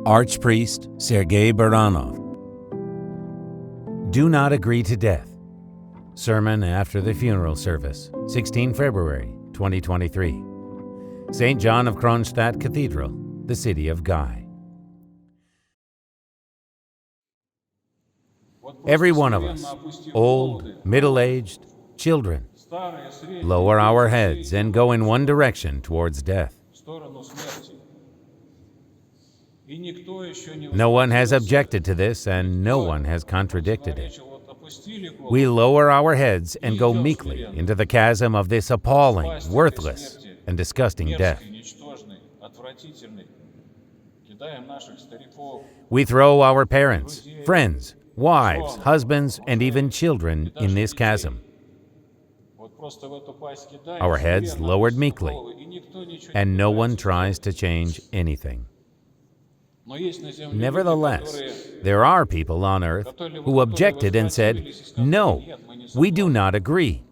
Archpriest Sergiy Baranov. Do not agree to death. Sermon after the funeral service, 16 February 2023. St. John of Kronstadt Cathedral, the city of Guy. Every one of us, old, middle-aged, children, lower our heads and go in one direction towards death. No one has objected to this, and no one has contradicted it. We lower our heads and go meekly into the chasm of this appalling, worthless, and disgusting death. We throw our parents, friends, wives, husbands, and even children in this chasm. Our heads lowered meekly, and no one tries to change anything. Nevertheless, there are people on earth who objected and said, "No, we do not agree."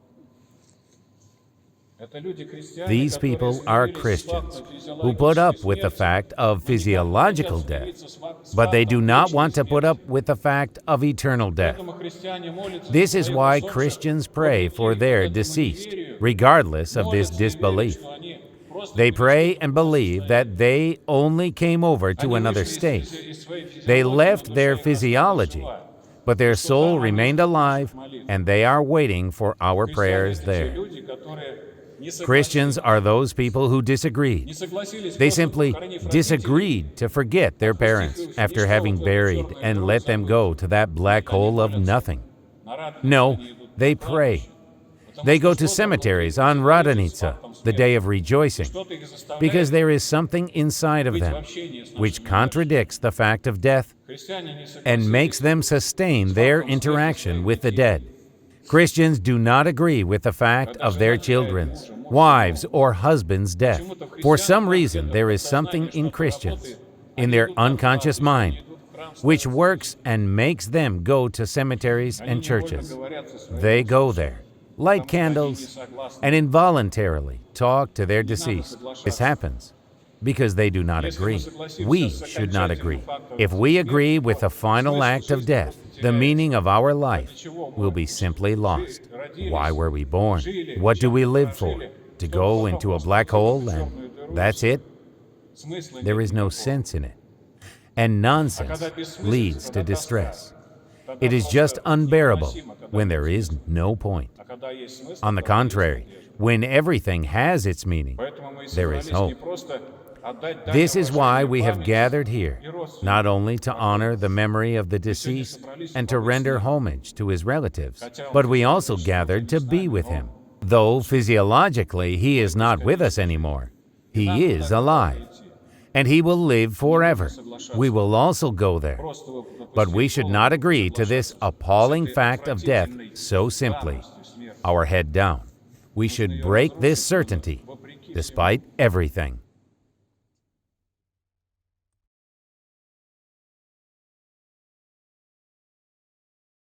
These people are Christians who put up with the fact of physiological death, but they do not want to put up with the fact of eternal death. This is why Christians pray for their deceased, regardless of this disbelief. They pray and believe that they only came over to another state. They left their physiology, but their soul remained alive, and they are waiting for our prayers there. Christians are those people who disagreed. They simply disagreed to forget their parents after having buried and let them go to that black hole of nothing. No, they pray. They go to cemeteries on Radonitsa, the day of rejoicing, because there is something inside of them which contradicts the fact of death and makes them sustain their interaction with the dead. Christians do not agree with the fact of their children's, wives, or husbands' death. For some reason, there is something in Christians, in their unconscious mind, which works and makes them go to cemeteries and churches. They go there, light candles, and involuntarily talk to their deceased. This happens because they do not agree. We should not agree. If we agree with the final act of death, the meaning of our life will be simply lost. Why were we born? What do we live for? To go into a black hole and that's it? There is no sense in it. And nonsense leads to distress. It is just unbearable when there is no point. On the contrary, when everything has its meaning, there is hope. This is why we have gathered here, not only to honor the memory of the deceased and to render homage to his relatives, but we also gathered to be with him. Though physiologically he is not with us anymore, he is alive, and he will live forever. We will also go there. But we should not agree to this appalling fact of death so simply, our head down. We should break this certainty, despite everything.